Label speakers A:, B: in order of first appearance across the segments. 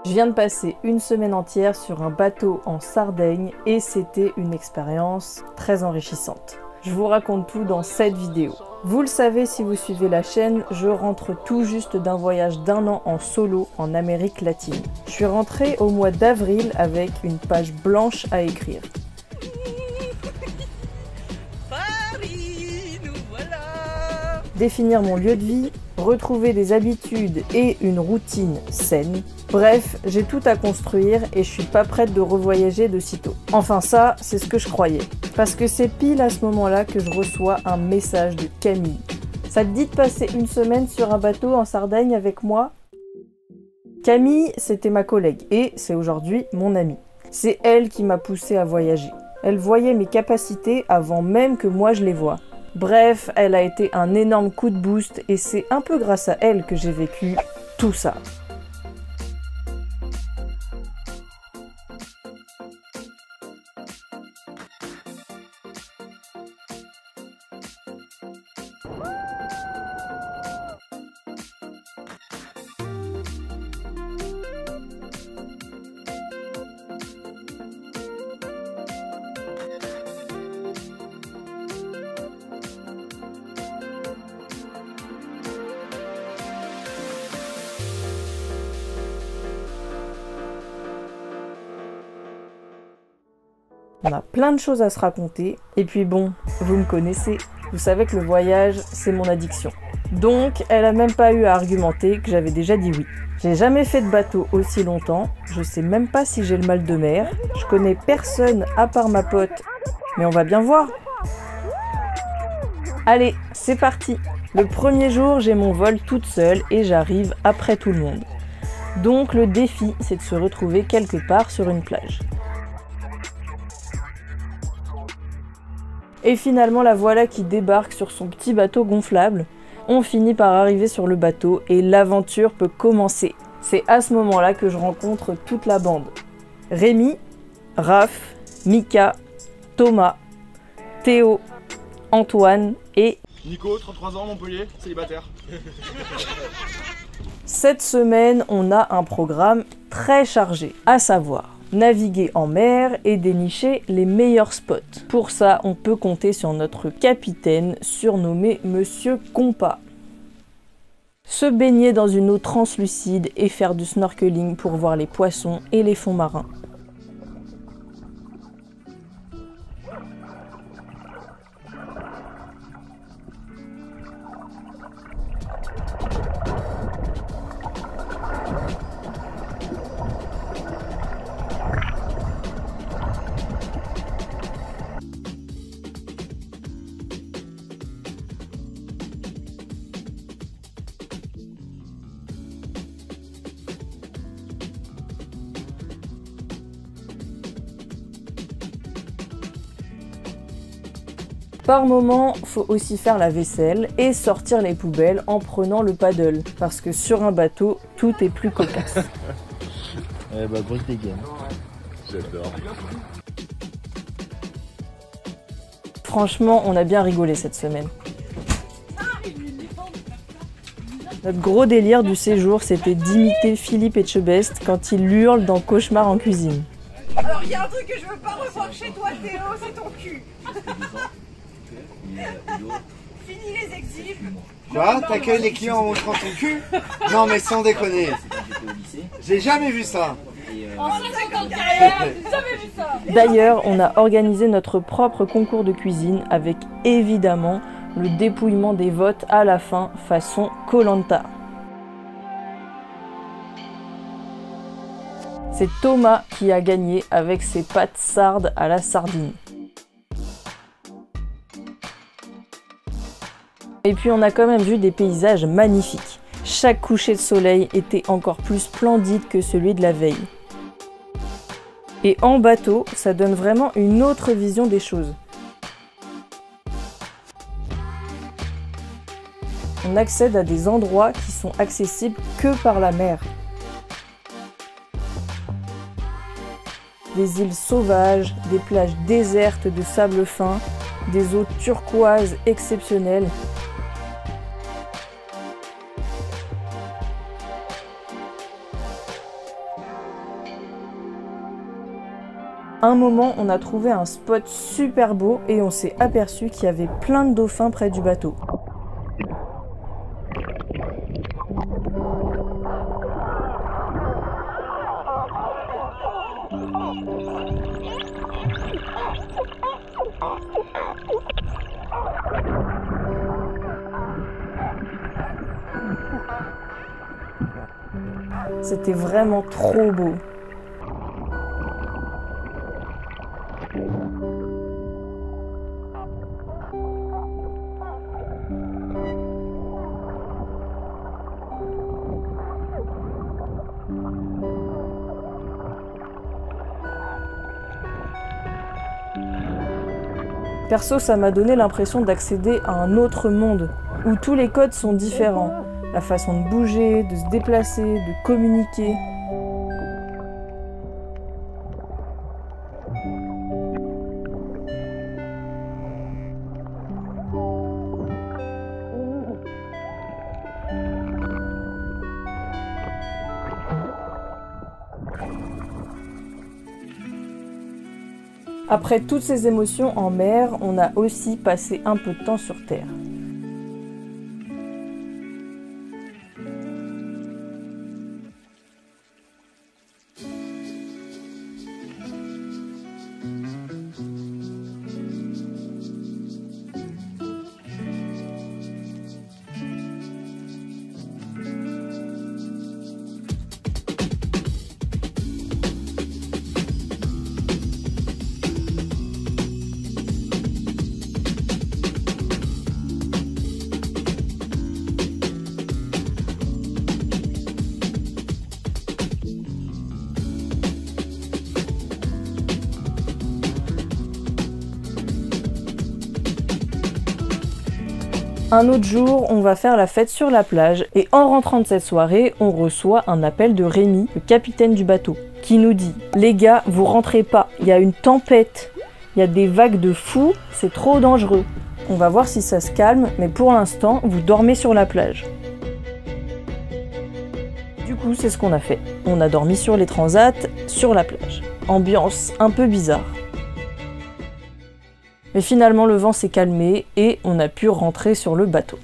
A: Je viens de passer une semaine entière sur un bateau en Sardaigne et c'était une expérience très enrichissante. Je vous raconte tout dans cette vidéo. Vous le savez si vous suivez la chaîne, je rentre tout juste d'un voyage d'1 an en solo en Amérique latine. Je suis rentrée au mois d'avril avec une page blanche à écrire.
B: Paris, nous voilà.
A: Définir mon lieu de vie, retrouver des habitudes et une routine saine. Bref, j'ai tout à construire et je suis pas prête de revoyager de sitôt. Enfin ça, c'est ce que je croyais. Parce que c'est pile à ce moment-là que je reçois un message de Camille. Ça te dit de passer une semaine sur un bateau en Sardaigne avec moi ? Camille, c'était ma collègue et c'est aujourd'hui mon amie. C'est elle qui m'a poussée à voyager. Elle voyait mes capacités avant même que moi je les voie. Bref, elle a été un énorme coup de boost et c'est un peu grâce à elle que j'ai vécu tout ça. On a plein de choses à se raconter, et puis bon, vous me connaissez, vous savez que le voyage, c'est mon addiction. Donc, elle a même pas eu à argumenter que j'avais déjà dit oui. J'ai jamais fait de bateau aussi longtemps, je sais même pas si j'ai le mal de mer, je connais personne à part ma pote, mais on va bien voir. Allez, c'est parti. Le premier jour, j'ai mon vol toute seule et j'arrive après tout le monde. Donc le défi, c'est de se retrouver quelque part sur une plage. Et finalement, la voilà qui débarque sur son petit bateau gonflable. On finit par arriver sur le bateau et l'aventure peut commencer. C'est à ce moment-là que je rencontre toute la bande. Rémi, Raph, Mika, Thomas, Théo, Antoine et...
C: Nico, 33 ans, Montpellier, célibataire.
A: Cette semaine, on a un programme très chargé, à savoir naviguer en mer et dénicher les meilleurs spots. Pour ça, on peut compter sur notre capitaine, surnommé Monsieur Compas. Se baigner dans une eau translucide et faire du snorkeling pour voir les poissons et les fonds marins. Par moment, faut aussi faire la vaisselle et sortir les poubelles en prenant le paddle, parce que sur un bateau, tout est plus cocasse.
D: Eh bah grosse dégaine.
C: J'adore.
A: Franchement, on a bien rigolé cette semaine. Notre gros délire du séjour, c'était d'imiter Philippe Etchebest quand il hurle dans Cauchemar en cuisine.
B: Alors il y a un truc que je veux pas revoir chez toi, Théo, c'est ton cul. Fini les exhibes.
E: Quoi? T'accueilles les clients en montrant ton cul? Non mais sans déconner. J'ai jamais vu ça.
B: En 5 ans de carrière, j'ai jamais vu ça.
A: D'ailleurs, on a organisé notre propre concours de cuisine avec évidemment le dépouillement des votes à la fin façon Koh-Lanta. C'est Thomas qui a gagné avec ses pâtes sardes à la sardine. Et puis on a quand même vu des paysages magnifiques. Chaque coucher de soleil était encore plus splendide que celui de la veille. Et en bateau, ça donne vraiment une autre vision des choses. On accède à des endroits qui sont accessibles que par la mer. Des îles sauvages, des plages désertes de sable fin, des eaux turquoises exceptionnelles. À un moment, on a trouvé un spot super beau et on s'est aperçu qu'il y avait plein de dauphins près du bateau. C'était vraiment trop beau. Perso, ça m'a donné l'impression d'accéder à un autre monde, où tous les codes sont différents. La façon de bouger, de se déplacer, de communiquer. Après toutes ces émotions en mer, on a aussi passé un peu de temps sur Terre. Un autre jour, on va faire la fête sur la plage et en rentrant de cette soirée, on reçoit un appel de Rémi, le capitaine du bateau, qui nous dit « Les gars, vous rentrez pas, il y a une tempête, il y a des vagues de fous, c'est trop dangereux. On va voir si ça se calme, mais pour l'instant, vous dormez sur la plage. » Du coup, c'est ce qu'on a fait. On a dormi sur les transats, sur la plage. Ambiance un peu bizarre. Mais finalement, le vent s'est calmé et on a pu rentrer sur le bateau.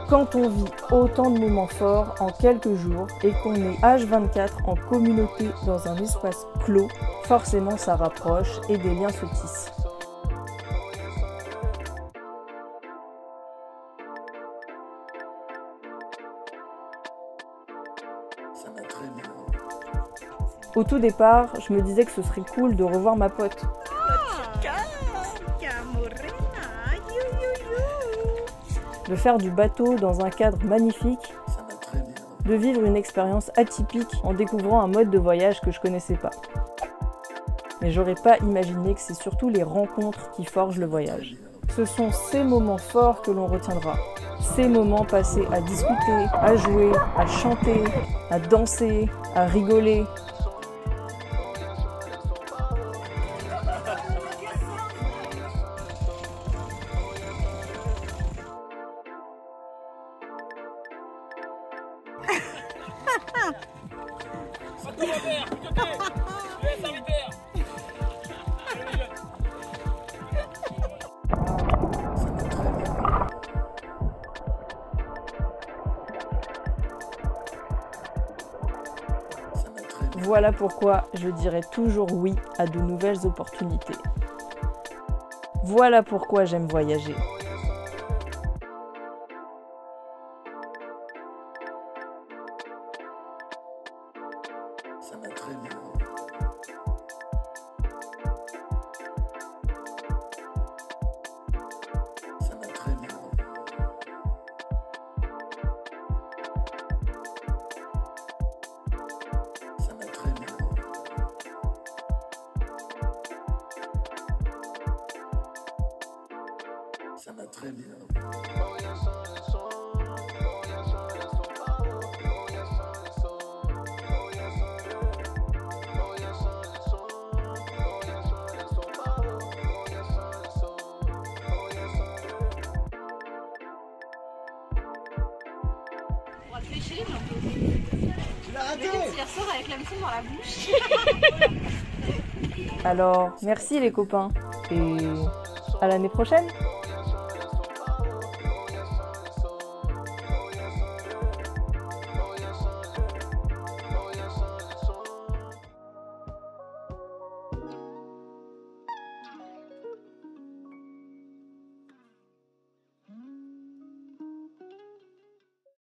A: Quand on vit autant de moments forts en quelques jours et qu'on est H24 en communauté dans un espace clos, forcément ça rapproche et des liens se tissent. Au tout départ, je me disais que ce serait cool de revoir ma pote. De faire du bateau dans un cadre magnifique, de vivre une expérience atypique en découvrant un mode de voyage que je connaissais pas. Mais j'aurais pas imaginé que c'est surtout les rencontres qui forgent le voyage. Ce sont ces moments forts que l'on retiendra. Ces moments passés à discuter, à jouer, à chanter, à danser, à rigoler. Voilà pourquoi je dirais toujours oui à de nouvelles opportunités. Voilà pourquoi j'aime voyager.
E: Ça va très bien. Ça va très bien. Ça va très bien. Ça va très bien.
B: réfléchir.
E: Tu l'as raté.
B: Il ressort avec l'hameçon dans la bouche.
A: Alors, merci les copains. Et à l'année prochaine.